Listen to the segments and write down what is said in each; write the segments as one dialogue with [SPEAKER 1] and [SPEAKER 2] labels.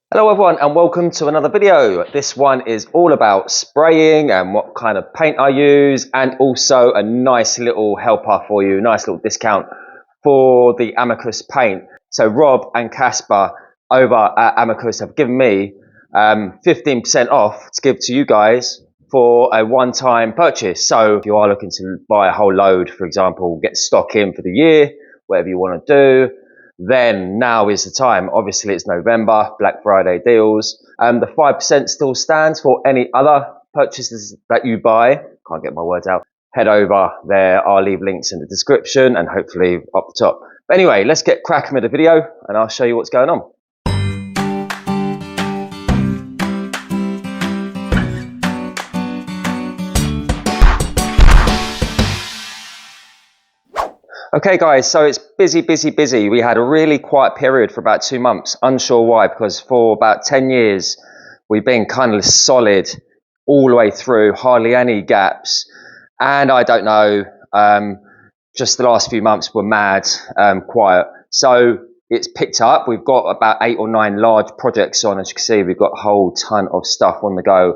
[SPEAKER 1] Hello everyone and welcome to another video. This one is all about spraying and what kind of paint I use, and also a nice little helper for you, nice little discount for the Amicus paint. So Rob and Casper over at Amicus have given me 15% off to give to you guys for a one-time purchase. So if you are looking to buy a whole load, for example, get stock in for the year, whatever you want to do, then now is the time. Obviously it's November, Black Friday deals. The 5% still stands for any other purchases that you buy. Can't get my words out. Head over there. I'll leave links in the description and hopefully up the top. But anyway, let's get cracking with the video and I'll show you what's going on. Okay guys, so it's busy. We had a really quiet period for about 2 months. Unsure why, because for about 10 years, we've been kind of solid all the way through, hardly any gaps. And I don't know, just the last few months were mad quiet. So it's picked up. We've got about 8 or 9 large projects on. As you can see, we've got a whole ton of stuff on the go.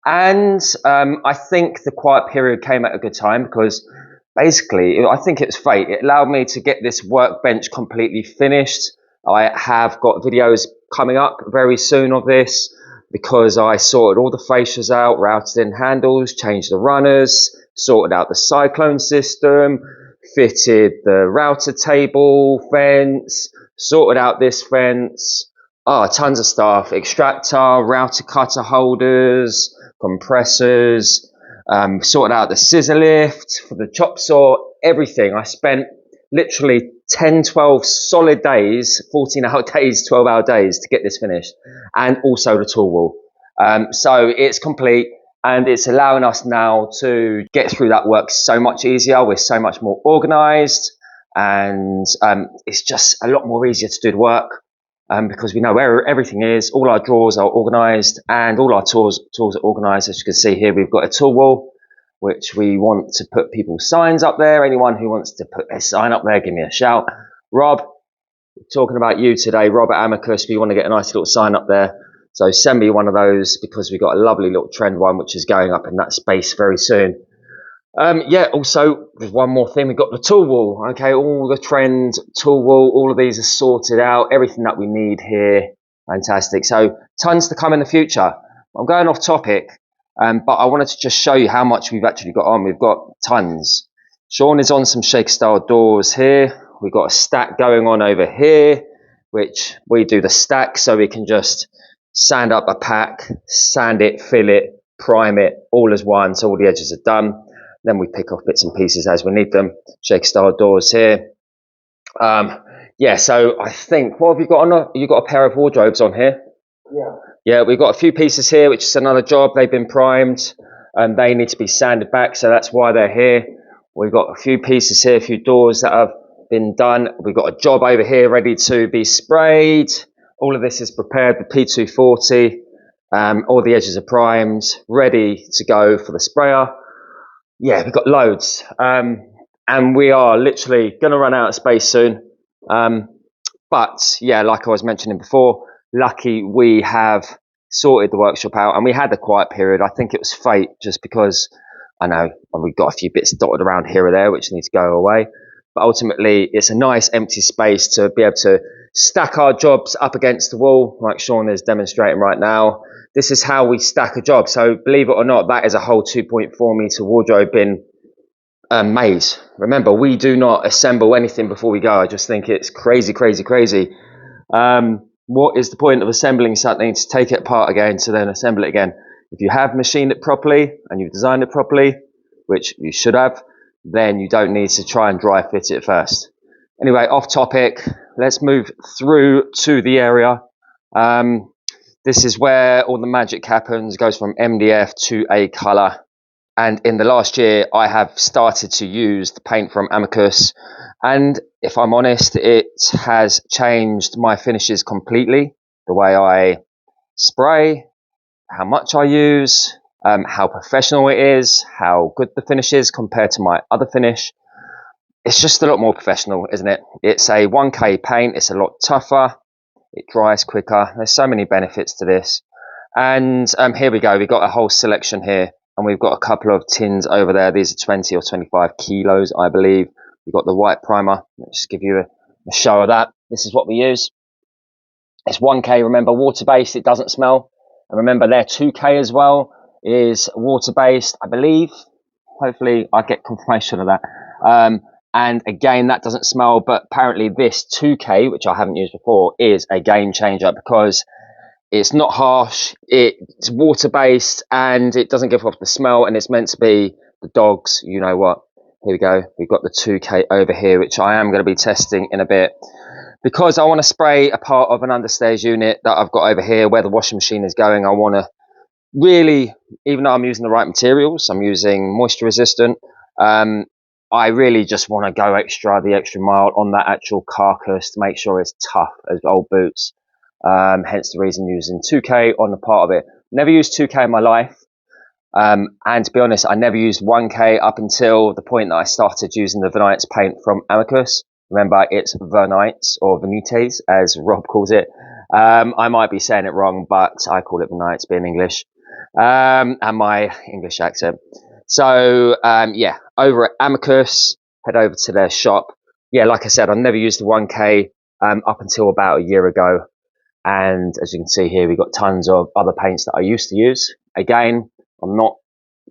[SPEAKER 1] And I think the quiet period came at a good time because basically, I think it's fate. It allowed me to get this workbench completely finished. I have got videos coming up very soon of this because I sorted all the fascias out, routed in handles, changed the runners, sorted out the cyclone system, fitted the router table fence, sorted out this fence. Tons of stuff. Extractor, router cutter holders, compressors. Sorted out the scissor lift for the chop saw, everything. I spent literally 10, 12 solid days, 14-hour days, 12-hour days to get this finished, and also the tool wall. So it's complete, and it's allowing us now to get through that work so much easier. We're so much more organized, and it's just a lot more easier to do the work. Because we know where everything is, all our drawers are organised and all our tools are organised. As you can see here, we've got a tool wall, which we want to put people's signs up there. Anyone who wants to put a sign up there, give me a shout. Rob, talking about you today, Rob at Amicus, we want to get a nice little sign up there. So send me one of those because we've got a lovely little trend one, which is going up in that space very soon. Also, there's one more thing. We've got the tool wall. Okay, all the trend tool wall, all of these are sorted out. Everything that we need here. Fantastic. So, tons to come in the future. I'm going off topic, but I wanted to just show you how much we've actually got on. We've got tons. Sean is on some shaker style doors here. We've got a stack going on over here, which we do the stack so we can just sand up a pack, sand it, fill it, prime it, all as one, so all the edges are done. Then we pick off bits and pieces as we need them. Shaker style doors here. So I think, what have you got on? You've got a pair of wardrobes on here. Yeah, we've got a few pieces here, which is another job. They've been primed and they need to be sanded back, so that's why they're here. We've got a few pieces here, a few doors that have been done. We've got a job over here ready to be sprayed. All of this is prepared with P240. All the edges are primed, ready to go for the sprayer. Yeah, we've got loads, and we are literally going to run out of space soon. But yeah, like I was mentioning before, lucky we have sorted the workshop out, and we had a quiet period. I think it was fate, just because I know we've got a few bits dotted around here or there which need to go away. But ultimately, it's a nice empty space to be able to stack our jobs up against the wall, like Sean is demonstrating right now. This is how we stack a job. So believe it or not, that is a whole 2.4 meter wardrobe in maze. Remember, we do not assemble anything before we go. I just think it's crazy. What is the point of assembling something to take it apart again to then assemble it again? If you have machined it properly and you've designed it properly, which you should have, then you don't need to try and dry fit it first. Anyway, off topic, let's move through to the area. This is where all the magic happens, goes from MDF to a colour. And in the last year, I have started to use the paint from Amicus. And if I'm honest, it has changed my finishes completely. The way I spray, how much I use, how professional it is, how good the finish is compared to my other finish. It's just a lot more professional, isn't it? It's a 1K paint. It's a lot tougher. it dries quicker. There's so many benefits to this. And here we go, we've got a whole selection here, and we've got a couple of tins over there. These are 20 or 25 kilos, I believe. We've got the white primer. Let's just give you a show of that. This is what we use. It's 1K, remember, water-based, it doesn't smell. And remember, their 2K as well is water-based, I believe. Hopefully I get confirmation of that. And again, that doesn't smell, but apparently this 2K, which I haven't used before, is a game changer because it's not harsh, it's water-based, and it doesn't give off the smell, and it's meant to be the dogs, you know what. Here we go, we've got the 2K over here, which I am going to be testing in a bit. Because I want to spray a part of an understairs unit that I've got over here where the washing machine is going, I want to really, even though I'm using the right materials, I'm using moisture resistant, I really just want to go the extra mile on that actual carcass to make sure it's tough as old boots. Hence the reason using 2K on the part of it. Never used 2K in my life. And to be honest, I never used 1K up until the point that I started using the Venice paint from Amicus. Remember, it's Venice or Venites, as Rob calls it. I might be saying it wrong, but I call it Venice, being English, and my English accent. So, yeah, over at Amicus, head over to their shop. Yeah, like I said, I never used the 1K up until about a year ago. And as you can see here, we've got tons of other paints that I used to use. Again, I'm not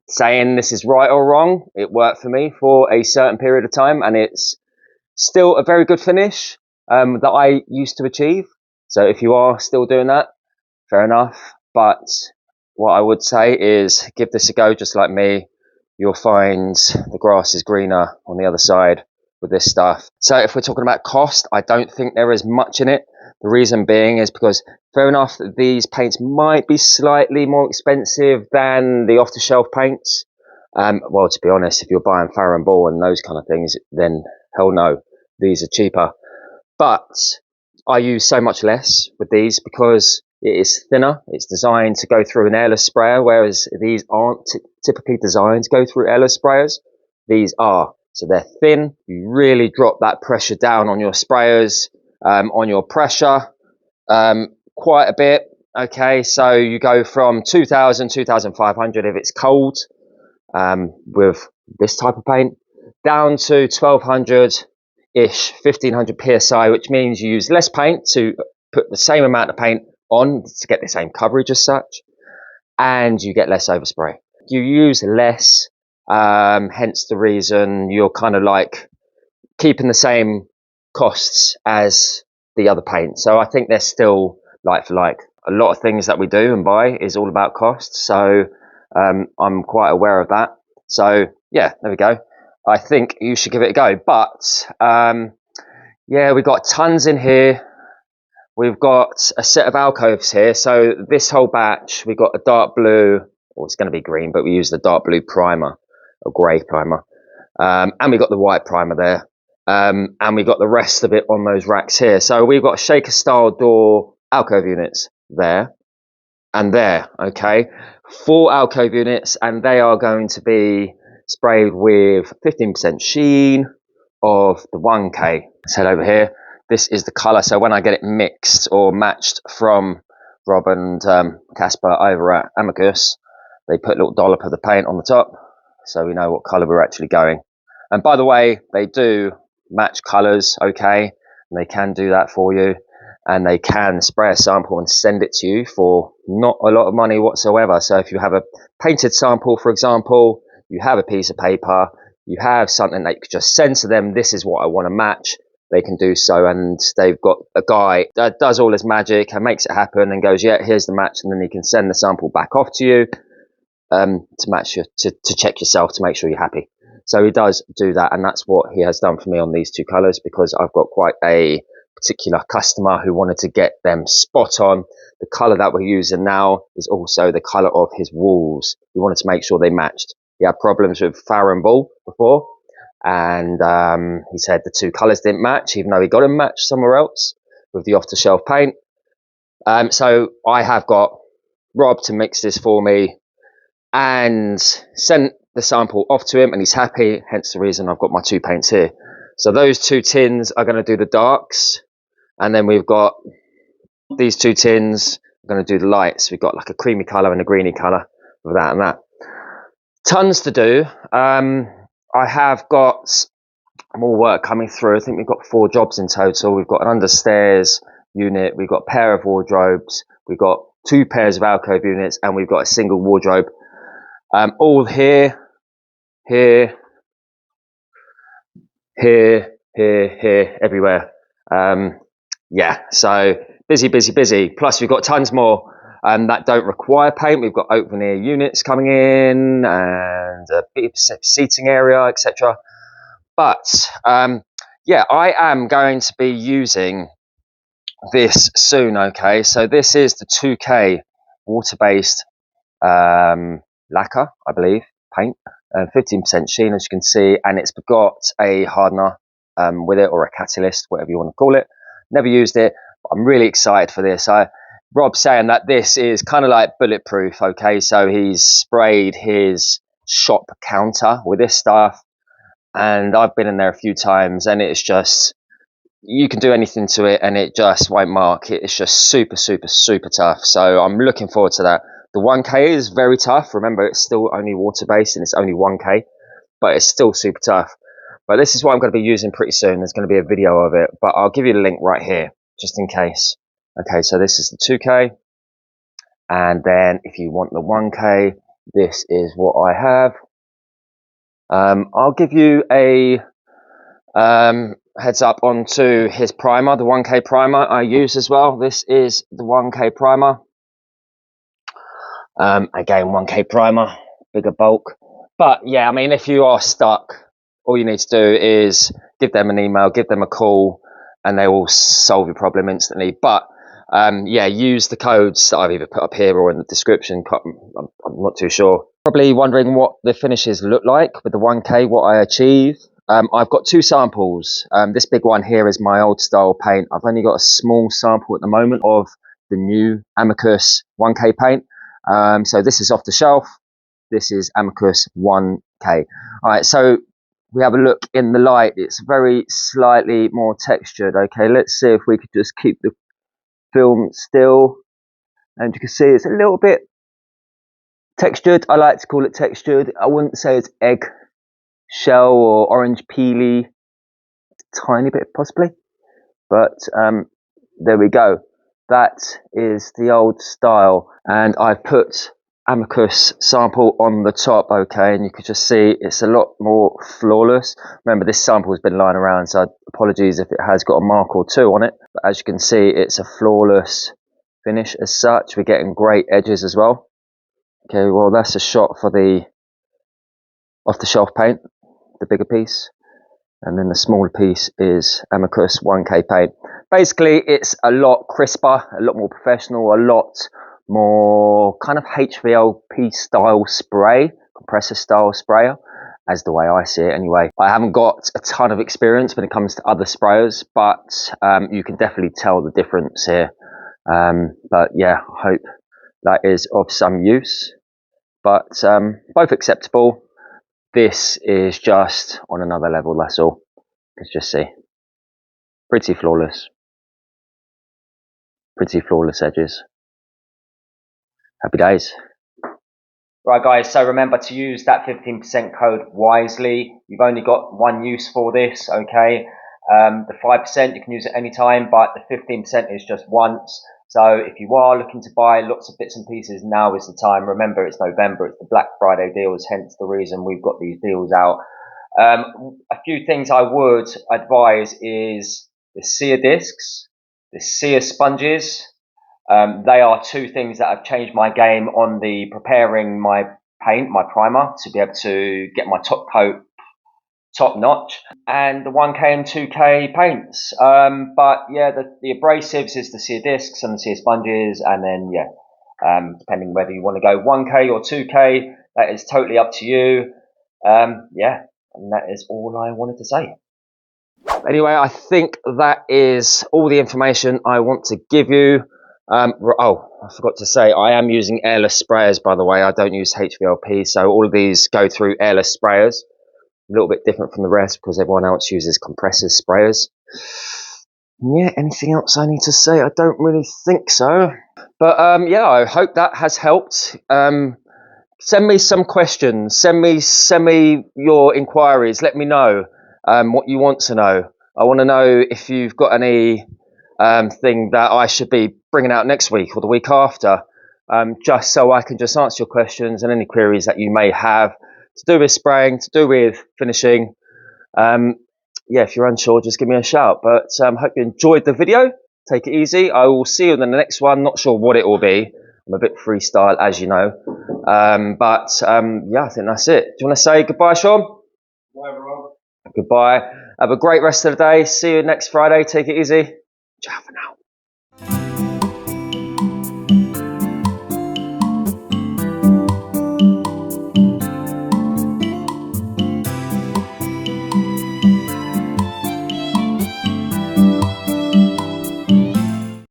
[SPEAKER 1] saying this is right or wrong. It worked for me for a certain period of time, and it's still a very good finish that I used to achieve. So if you are still doing that, fair enough. But what I would say is give this a go, just like me. You'll find the grass is greener on the other side with this stuff. So if we're talking about cost, I don't think there is much in it. The reason being is because, fair enough, these paints might be slightly more expensive than the off-the-shelf paints. Well, to be honest, if you're buying Farrow & Ball and those kind of things, then hell no, these are cheaper. But I use so much less with these because it is thinner. It's designed to go through an airless sprayer, whereas these aren't typically designed to go through airless sprayers. These are. So they're thin. You really drop that pressure down on your sprayers, on your pressure, quite a bit. Okay, so you go from 2,000, 2,500 if it's cold with this type of paint, down to 1,200-ish, 1,500 PSI, which means you use less paint to put the same amount of paint on to get the same coverage as such, and you get less overspray. You use less, hence the reason you're kind of like keeping the same costs as the other paint. So I think they're still like for like. A lot of things that we do and buy is all about cost, so I'm quite aware of that. So yeah, there we go. I think you should give it a go. But yeah, we've got tons in here. We've got a set of alcoves here. So this whole batch, we've got a dark blue, or it's going to be green, but we use the dark blue primer, or grey primer. And we've got the white primer there. And we've got the rest of it on those racks here. So we've got shaker style door alcove units there and there. Okay, 4 alcove units, and they are going to be sprayed with 15% sheen of the 1K. Let's head over here. This is the color. So when I get it mixed or matched from Rob and Casper over at Amicus, they put a little dollop of the paint on the top, so we know what color we're actually going. And by the way, they do match colors, okay, and they can do that for you, and they can spray a sample and send it to you for not a lot of money whatsoever. So if you have a painted sample, for example, you have a piece of paper, you have something that you could just send to them, this is what I want to match, they can do so, and they've got a guy that does all his magic and makes it happen and goes, yeah, here's the match, and then he can send the sample back off to you to match you, to check yourself to make sure you're happy. So he does do that, and that's what he has done for me on these 2 colours, because I've got quite a particular customer who wanted to get them spot on. The colour that we're using now is also the colour of his walls. He wanted to make sure they matched. He had problems with Farrow & Ball before, and he said the 2 colours didn't match, even though he got them matched somewhere else with the off-the-shelf paint. So I have got Rob to mix this for me and sent the sample off to him, and he's happy, hence the reason I've got my 2 paints here. So those 2 tins are going to do the darks, and then we've got These two tins, I'm going to do the lights. We've got like a creamy colour and a greeny colour with that and that. Tons to do. I have got more work coming through. I think we've got 4 jobs in total. We've got an understairs unit, we've got a pair of wardrobes, we've got 2 pairs of alcove units, and we've got a single wardrobe. All here, here, everywhere. Yeah, so busy. Plus we've got tons more that don't require paint. We've got open air units coming in and a bit of seating area, etc. But yeah, I am going to be using this soon. Okay, so this is the 2K water-based lacquer, I believe, paint, 15% sheen, as you can see, and it's got a hardener with it, or a catalyst, whatever you want to call it. Never used it, but I'm really excited for this. Rob's saying that this is kind of like bulletproof. Okay, so he's sprayed his shop counter with this stuff, and I've been in there a few times, and it's just, you can do anything to it and it just won't mark. It's just super tough. So I'm looking forward to that. The 1K is very tough. Remember, it's still only water based and it's only 1K, but it's still super tough. But this is what I'm going to be using pretty soon. There's going to be a video of it, but I'll give you the link right here just in case. Okay, so this is the 2K, and then if you want the 1K, this is what I have. I'll give you a heads up onto his primer, the 1K primer I use as well. This is the 1K primer. Again, 1K primer, bigger bulk. But yeah, I mean, if you are stuck, all you need to do is give them an email, give them a call, and they will solve your problem instantly. But yeah, use the codes that I've either put up here or in the description. I'm not too sure. Probably wondering what the finishes look like with the 1K, what I achieve. I've got 2 samples. This big one here is my old style paint. I've only got a small sample at the moment of the new Amicus 1K paint. So this is off the shelf. This is Amicus 1K. All right, so we have a look in the light. It's very slightly more textured. Okay, let's see if we could just keep the film still. And you can see it's a little bit textured. I like to call it textured. I wouldn't say it's egg shell or orange peely, tiny bit possibly, but there we go. That is the old style, and I've put Amicus sample on the top. Okay, and you can just see it's a lot more flawless. Remember, this sample has been lying around, so apologies if it has got a mark or 2 on it, but as you can see, it's a flawless finish as such. We're getting great edges as well. Okay, well, that's a shot for the off the shelf paint, the bigger piece, and then the smaller piece is Amicus 1K paint. Basically, it's a lot crisper, a lot more professional, a lot more kind of HVLP style spray, compressor style sprayer, as the way I see it anyway. I haven't got a ton of experience when it comes to other sprayers, but you can definitely tell the difference here. But yeah, I hope that is of some use, but both acceptable. This is just on another level, that's all. Let's just see. Pretty flawless edges. Happy days. Right guys, so remember to use that 15% code wisely. You've only got one use for this, okay? The 5% you can use at any time, but the 15% is just once. So if you are looking to buy lots of bits and pieces, now is the time. Remember, it's November, it's the Black Friday deals, hence the reason we've got these deals out. A few things I would advise is the sear discs, the sear sponges. They are 2 things that have changed my game on the preparing my paint, my primer, to be able to get my top coat top notch, and the 1K and 2K paints. But yeah, the abrasives is the sear discs and the sear sponges, and then yeah, depending whether you want to go 1K or 2K, that is totally up to you. Yeah, and that is all I wanted to say. Anyway, I think that is all the information I want to give you. Oh, I forgot to say, I am using airless sprayers, by the way. I don't use HVLP, so all of these go through airless sprayers. A little bit different from the rest because everyone else uses compressor sprayers. Yeah, anything else I need to say? I don't really think so. But yeah, I hope that has helped. Send me some questions. Send me your inquiries. Let me know what you want to know. I want to know if you've got any thing that I should be bringing out next week or the week after, just so I can just answer your questions and any queries that you may have to do with spraying, to do with finishing. Yeah, if you're unsure, just give me a shout. But hope you enjoyed the video. Take it easy. I will see you in the next one. Not sure what it will be. I'm a bit freestyle, as you know. But yeah, I think that's it. Do you want to say goodbye, Sean?
[SPEAKER 2] Bye, everyone.
[SPEAKER 1] Goodbye. Have a great rest of the day. See you next Friday. Take it easy. Ciao for now.